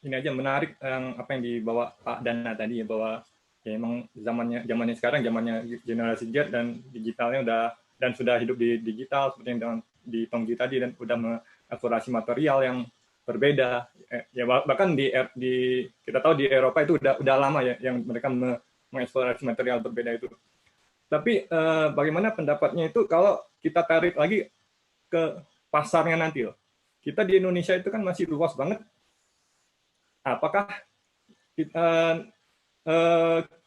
ini aja menarik apa yang dibawa Pak Dana tadi ya, bahwa ya emang zamannya sekarang zamannya generasi Z dan digitalnya sudah hidup di digital seperti yang di Tongji tadi, dan udah mengeksplorasi material yang berbeda. Ya bahkan kita tahu di Eropa itu udah lama ya yang mereka mengeksplorasi material berbeda itu. Tapi bagaimana pendapatnya itu kalau kita tarik lagi ke pasarnya nanti loh. Kita di Indonesia itu kan masih luas banget. Apakah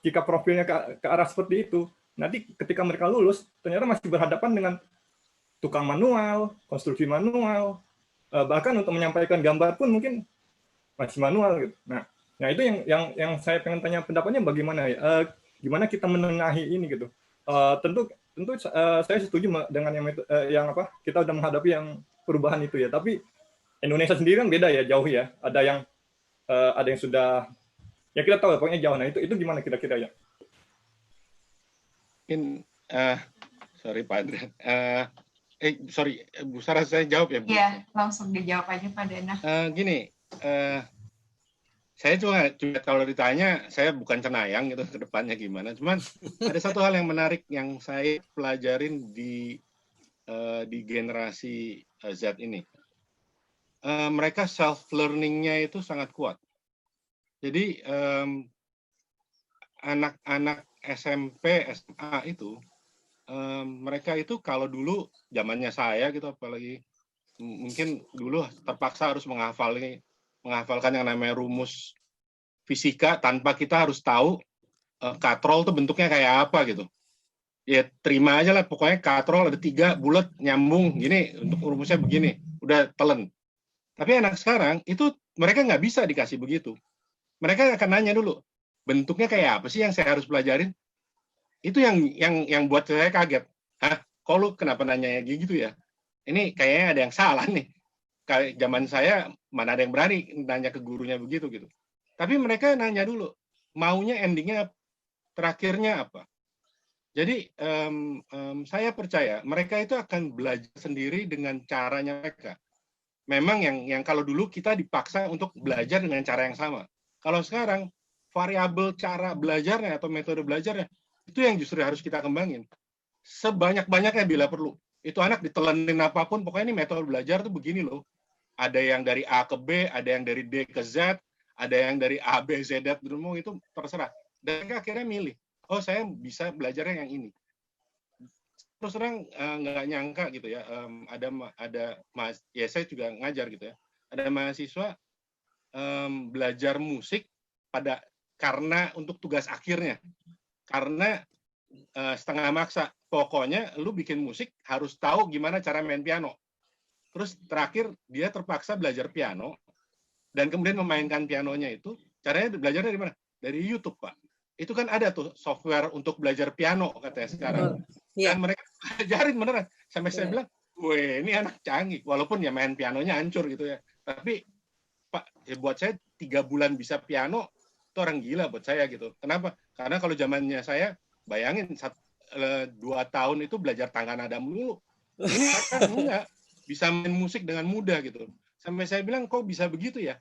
jika profilnya ke arah seperti itu, nanti ketika mereka lulus, ternyata masih berhadapan dengan tukang manual, konstruksi manual, bahkan untuk menyampaikan gambar pun mungkin masih manual gitu. Nah itu yang saya pengen tanya pendapatnya bagaimana ya? Gimana kita menengahi ini gitu? Tentu saya setuju dengan yang apa kita udah menghadapi yang perubahan itu ya, tapi Indonesia sendiri kan beda ya, jauh ya, ada yang sudah ya kita tahu pokoknya jauh. Nah itu gimana kira-kira ya? Mungkin sorry Pak Adrian, sorry Bu Sarah, saya jawab ya Bu. Iya, langsung dijawab aja Pak Dana. Gini, saya juga kalau ditanya, saya bukan cenayang gitu ke depannya gimana. Cuman ada satu hal yang menarik yang saya pelajarin di generasi Z ini. Mereka self-learning-nya itu sangat kuat. Jadi anak-anak SMP, SMA itu, mereka itu kalau dulu zamannya saya gitu, apalagi mungkin dulu terpaksa harus menghafalkan yang namanya rumus fisika tanpa kita harus tahu katrol itu bentuknya kayak apa gitu. Ya terima aja lah, pokoknya katrol ada 3 bulat nyambung gini, untuk rumusnya begini, udah telen. Tapi anak sekarang itu mereka nggak bisa dikasih begitu. Mereka akan nanya dulu, bentuknya kayak apa sih yang saya harus pelajarin? Itu yang buat saya kaget. Hah, kok lu kenapa nanya gitu ya? Ini kayaknya ada yang salah nih. Kayak zaman saya mana ada yang berani nanya ke gurunya begitu gitu. Tapi mereka nanya dulu, maunya endingnya terakhirnya apa. Jadi saya percaya mereka itu akan belajar sendiri dengan caranya mereka. Memang yang kalau dulu kita dipaksa untuk belajar dengan cara yang sama. Kalau sekarang variabel cara belajarnya atau metode belajarnya itu yang justru harus kita kembangin. Sebanyak-banyaknya bila perlu. Itu anak ditelenin apapun, pokoknya ini metode belajar tuh begini loh. Ada yang dari A ke B, ada yang dari D ke Z, ada yang dari A, B, Z, D, itu terserah. Dan mereka akhirnya milih, oh saya bisa belajarnya yang ini. Terus terang nggak nyangka gitu ya, ya saya juga ngajar gitu ya. Ada mahasiswa belajar musik karena untuk tugas akhirnya. Karena setengah maksa, pokoknya lu bikin musik harus tahu gimana cara main piano. Terus terakhir dia terpaksa belajar piano dan kemudian memainkan pianonya itu, caranya belajar dari mana? Dari YouTube, Pak. Itu kan ada tuh software untuk belajar piano katanya sekarang. Dan mereka ajarin beneran. Sampai saya bilang, weh ini anak canggih. Walaupun ya main pianonya hancur gitu ya. Tapi Pak, ya buat saya 3 bulan bisa piano, itu orang gila buat saya gitu. Kenapa? Karena kalau zamannya saya, bayangin 2 tahun itu belajar tangga nada mulu. Ini kan enggak. Bisa main musik dengan mudah gitu. Sampai saya bilang, kok bisa begitu ya?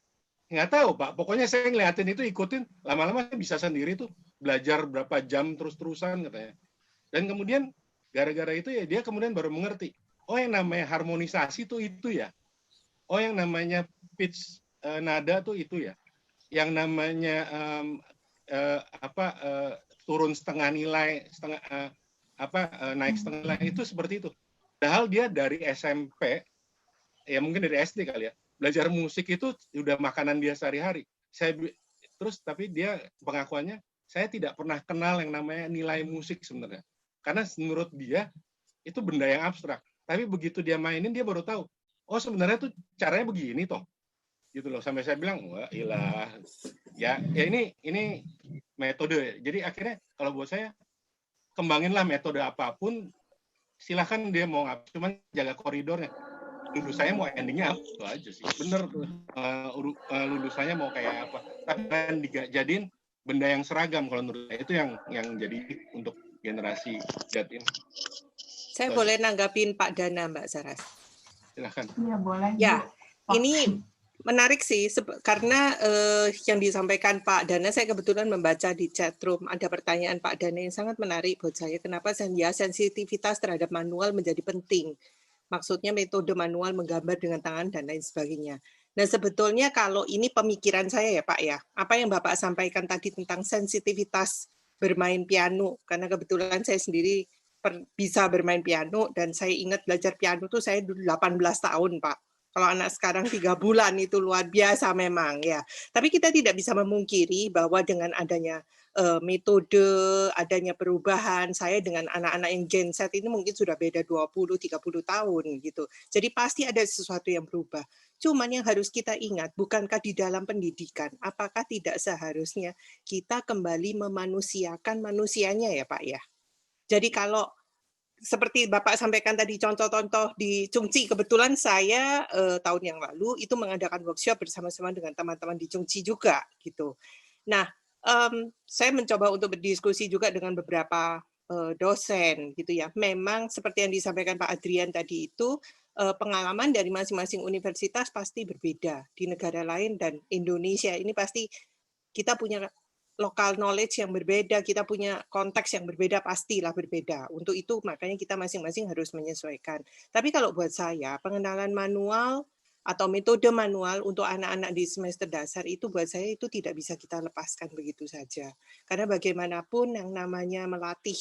Nggak tahu, Pak. Pokoknya saya ngeliatin itu, ikutin. Lama-lama saya bisa sendiri tuh. Belajar berapa jam terus-terusan katanya. Dan kemudian, gara-gara itu ya dia kemudian baru mengerti. Oh, yang namanya harmonisasi tuh itu ya. Oh, yang namanya pitch nada tuh itu ya. Yang namanya turun setengah nilai, naik setengah nilai itu seperti itu. Padahal dia dari SMP, ya mungkin dari SD kali ya, belajar musik itu udah makanan dia sehari-hari. Tapi dia pengakuannya, saya tidak pernah kenal yang namanya nilai musik sebenarnya. Karena menurut dia, itu benda yang abstrak. Tapi begitu dia mainin, dia baru tahu, oh sebenarnya tuh caranya begini toh, gitu loh. Sampai saya bilang, wah ilah, ya ini metode. Jadi akhirnya kalau buat saya, kembanginlah metode apapun, silahkan dia mau apa, cuman jaga koridornya. Lulusannya mau endingnya apa, itu aja sih. Bener, lulusannya mau kayak apa. Tapi kan dijadiin benda yang seragam, kalau menurut saya itu yang jadi untuk generasi Z ini. Saya boleh nanggapin Pak Dana, Mbak Saras? Silahkan. Iya, boleh. Ya, Bu. ini menarik sih, karena yang disampaikan Pak Dana, saya kebetulan membaca di chatroom, ada pertanyaan Pak Dana yang sangat menarik buat saya. Kenapa sensitivitas terhadap manual menjadi penting? Maksudnya metode manual menggambar dengan tangan dan lain sebagainya. Nah, sebetulnya kalau ini pemikiran saya ya Pak ya, apa yang Bapak sampaikan tadi tentang sensitivitas bermain piano, karena kebetulan saya sendiri bisa bermain piano, dan saya ingat belajar piano tuh saya dulu 18 tahun, Pak. Kalau anak sekarang 3 bulan itu luar biasa memang ya. Tapi kita tidak bisa memungkiri bahwa dengan adanya metode, adanya perubahan, saya dengan anak-anak yang Gen Z ini mungkin sudah beda 20-30 tahun gitu. Jadi pasti ada sesuatu yang berubah. Cuman yang harus kita ingat, bukankah di dalam pendidikan, apakah tidak seharusnya kita kembali memanusiakan manusianya ya Pak ya? Jadi kalau seperti Bapak sampaikan tadi contoh-contoh di Chungchi, kebetulan saya tahun yang lalu itu mengadakan workshop bersama-sama dengan teman-teman di Chungchi juga gitu. Nah, saya mencoba untuk berdiskusi juga dengan beberapa dosen gitu ya. Memang seperti yang disampaikan Pak Adrian tadi itu pengalaman dari masing-masing universitas pasti berbeda di negara lain, dan Indonesia ini pasti kita punya local knowledge yang berbeda, kita punya konteks yang berbeda, pastilah berbeda. Untuk itu makanya kita masing-masing harus menyesuaikan. Tapi kalau buat saya, pengenalan manual atau metode manual untuk anak-anak di semester dasar itu buat saya itu tidak bisa kita lepaskan begitu saja. Karena bagaimanapun yang namanya melatih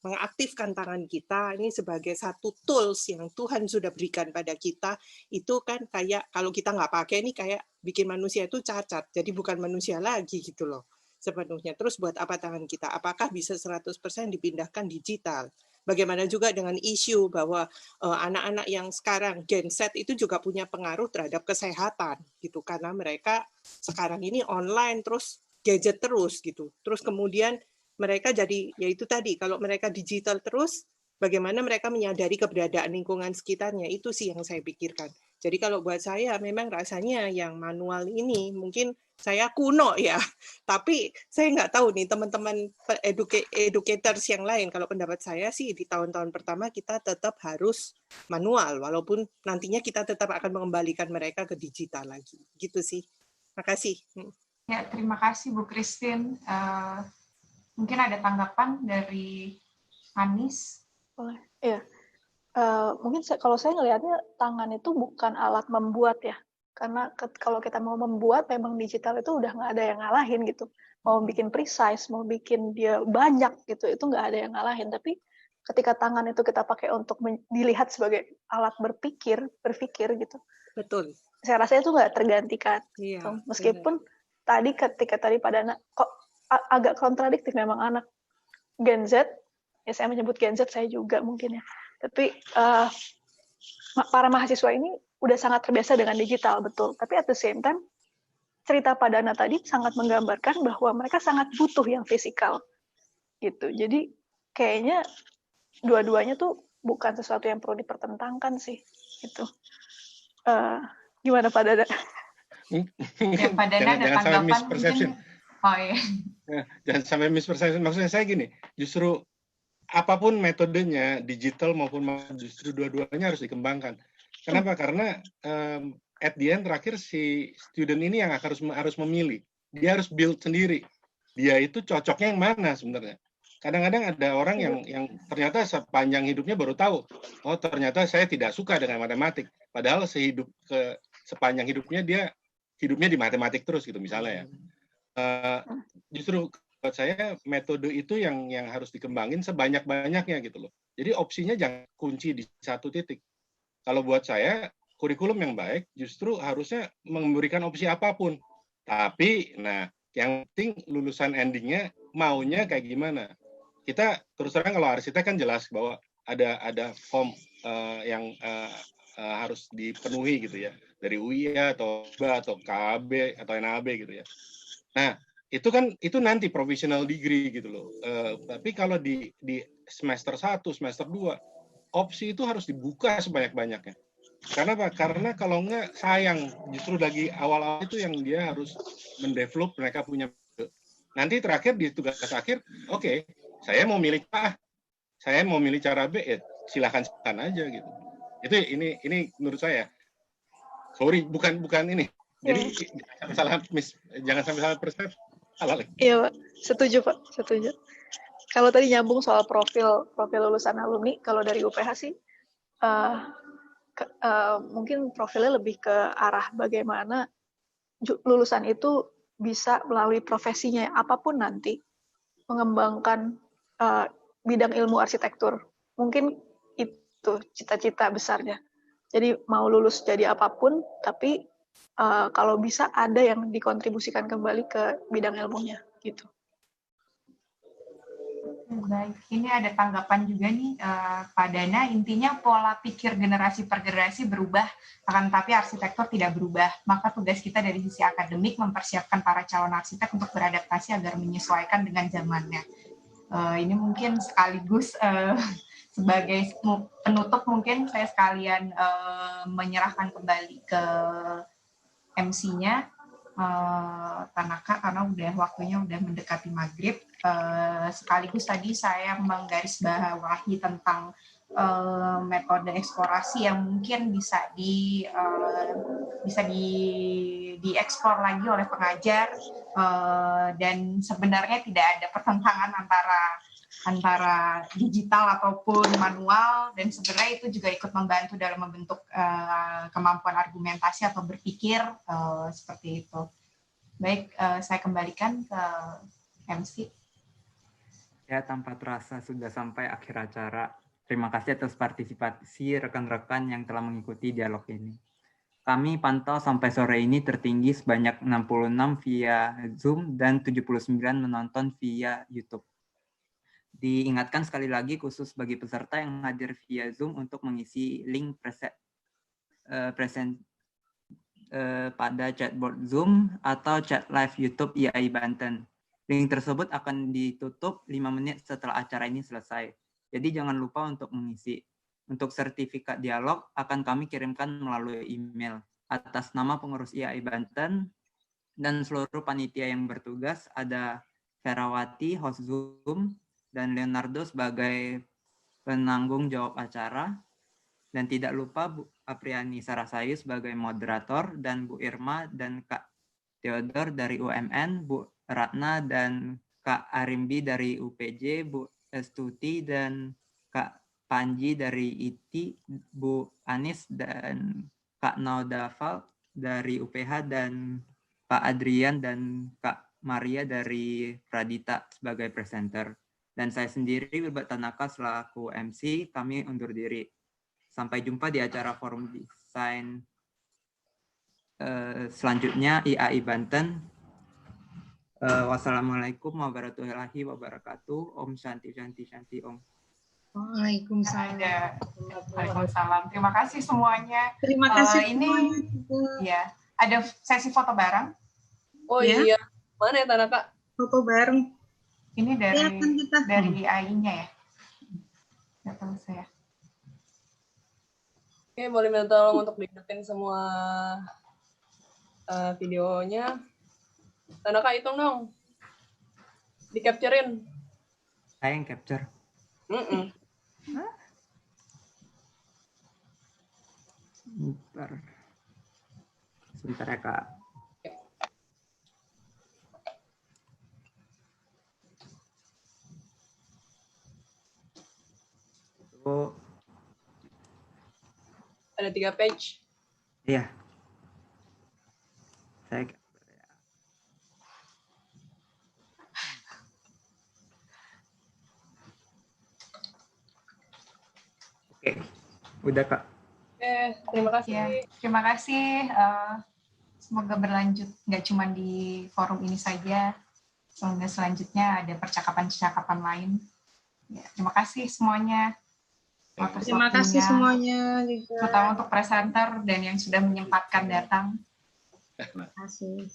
mengaktifkan tangan kita ini sebagai satu tools yang Tuhan sudah berikan pada kita, itu kan kayak kalau kita nggak pakai ini kayak bikin manusia itu cacat, jadi bukan manusia lagi gitu loh sepenuhnya. Terus buat apa tangan kita? Apakah bisa 100% dipindahkan digital? Bagaimana juga dengan isu bahwa anak-anak yang sekarang Gen Z itu juga punya pengaruh terhadap kesehatan gitu, karena mereka sekarang ini online terus gadget terus gitu. Terus kemudian mereka jadi, yaitu tadi, kalau mereka digital terus, bagaimana mereka menyadari keberadaan lingkungan sekitarnya, itu sih yang saya pikirkan. Jadi kalau buat saya, memang rasanya yang manual ini, mungkin saya kuno ya, tapi saya nggak tahu nih teman-teman educators yang lain, kalau pendapat saya sih di tahun-tahun pertama kita tetap harus manual, walaupun nantinya kita tetap akan mengembalikan mereka ke digital lagi. Gitu sih. Makasih. Ya, terima kasih Bu Christine. Mungkin ada tanggapan dari Anis? Boleh. Iya. Mungkin kalau saya ngelihatnya tangan itu bukan alat membuat ya. Karena kalau kita mau membuat, memang digital itu udah nggak ada yang ngalahin gitu. Mau bikin precise, mau bikin dia banyak gitu, itu nggak ada yang ngalahin. Tapi ketika tangan itu kita pakai untuk dilihat sebagai alat berpikir gitu. Betul. Saya rasa itu nggak tergantikan. Iya, gitu. Meskipun ketika tadi pada anak kok agak kontradiktif memang anak Gen Z, ya saya menyebut Gen Z, saya juga mungkin ya. Tapi para mahasiswa ini udah sangat terbiasa dengan digital, betul. Tapi at the same time, cerita Padana tadi sangat menggambarkan bahwa mereka sangat butuh yang fisikal. Gitu. Jadi kayaknya dua-duanya tuh bukan sesuatu yang perlu dipertentangkan sih. Gitu. Gimana Padana? Ya, Padana ada tanggapan mungkin. Oh iya. Jangan sampai mispersepsi. Maksudnya saya gini, justru apapun metodenya, digital maupun justru dua-duanya harus dikembangkan. Kenapa? Karena at the end terakhir si student ini yang harus memilih. Dia harus build sendiri. Dia itu cocoknya yang mana sebenarnya. Kadang-kadang ada orang yang ternyata sepanjang hidupnya baru tahu, oh ternyata saya tidak suka dengan matematik. Padahal sepanjang hidupnya dia hidupnya di matematik terus gitu misalnya ya. Justru buat saya metode itu yang harus dikembangin sebanyak-banyaknya gitu loh. Jadi opsinya jangan kunci di satu titik. Kalau buat saya kurikulum yang baik justru harusnya memberikan opsi apapun. Tapi yang penting lulusan endingnya maunya kayak gimana. Kita terus terang kalau arsitek kan jelas bahwa ada form yang harus dipenuhi gitu ya, dari UIA atau BA atau KB atau NAB gitu ya. Nah, itu nanti professional degree gitu loh. Tapi kalau di semester 1, semester 2, opsi itu harus dibuka sebanyak-banyaknya. Karena apa? Karena kalau enggak sayang, justru lagi awal-awal itu yang dia harus mendevelop, mereka punya. Nanti terakhir di tugas akhir, oke, saya mau milih A, saya mau milih cara B, ya silakan aja gitu. Itu ini menurut saya. Sorry, bukan ini. Jadi jangan sampai salah persepsi. Iya, Pak. Setuju, Pak. Setuju. Kalau tadi nyambung soal profil lulusan alumni, kalau dari UPH sih mungkin profilnya lebih ke arah bagaimana lulusan itu bisa melalui profesinya apapun nanti mengembangkan bidang ilmu arsitektur. Mungkin itu cita-cita besarnya. Jadi mau lulus jadi apapun, tapi kalau bisa ada yang dikontribusikan kembali ke bidang ilmunya gitu. Baik, ini ada tanggapan juga nih Pak Dana, intinya pola pikir generasi per generasi berubah, akan tetapi arsitektur tidak berubah. Maka tugas kita dari sisi akademik mempersiapkan para calon arsitek untuk beradaptasi agar menyesuaikan dengan zamannya. Ini mungkin sekaligus sebagai penutup mungkin saya sekalian menyerahkan kembali ke MC-nya, Tanaka, karena waktunya udah mendekati maghrib. Sekaligus tadi saya menggarisbawahi tentang metode eksplorasi yang mungkin bisa dieksplor lagi oleh pengajar, dan sebenarnya tidak ada pertentangan antara digital ataupun manual, dan sebenarnya itu juga ikut membantu dalam membentuk kemampuan argumentasi atau berpikir seperti itu. Baik, saya kembalikan ke MC. Ya, tanpa terasa sudah sampai akhir acara. Terima kasih atas partisipasi rekan-rekan yang telah mengikuti dialog ini. Kami pantau sampai sore ini tertinggi sebanyak 66 via Zoom dan 79 menonton via YouTube. Diingatkan sekali lagi khusus bagi peserta yang hadir via Zoom untuk mengisi link pada chatboard Zoom atau chat live YouTube IAI Banten. Link tersebut akan ditutup 5 menit setelah acara ini selesai. Jadi jangan lupa untuk mengisi. Untuk sertifikat dialog akan kami kirimkan melalui email atas nama pengurus IAI Banten dan seluruh panitia yang bertugas. Ada Ferawati, host Zoom, dan Leonardo sebagai penanggung jawab acara. Dan tidak lupa Bu Apriani Sarasayu sebagai moderator, dan Bu Irma dan Kak Theodor dari UMN, Bu Ratna dan Kak Arimbi dari UPJ, Bu Estuti dan Kak Panji dari ITI, Bu Anis dan Kak Naudafal dari UPH, dan Pak Adrian dan Kak Maria dari Pradita sebagai presenter. Dan saya sendiri, Wilbert Tanaka, selaku MC, kami undur diri. Sampai jumpa di acara forum desain selanjutnya IAI Banten. Wassalamualaikum warahmatullahi wabarakatuh. Om Shanti Shanti Shanti Om. Waalaikumsalam. Terima kasih semuanya. Terima kasih. Ini ya ada sesi foto bareng. Oh ya? Iya. Mana ya Tanaka? Foto bareng. Ini dari IAI-nya ya. Nggak tahu saya. Oke, boleh minta tolong untuk dideketin semua videonya. Tanaka hitung dong. Di-capture-in. Saya yang capture. Sebentar ya, Kak. Ada 3 page. Iya. Saya Oke, udah Kak. Terima kasih. Ya, terima kasih. Semoga berlanjut nggak cuma di forum ini saja. Semoga selanjutnya ada percakapan-percakapan lain. Ya, terima kasih semuanya. Terima kasih semuanya juga. Terutama untuk presenter dan yang sudah menyempatkan datang. Terima kasih.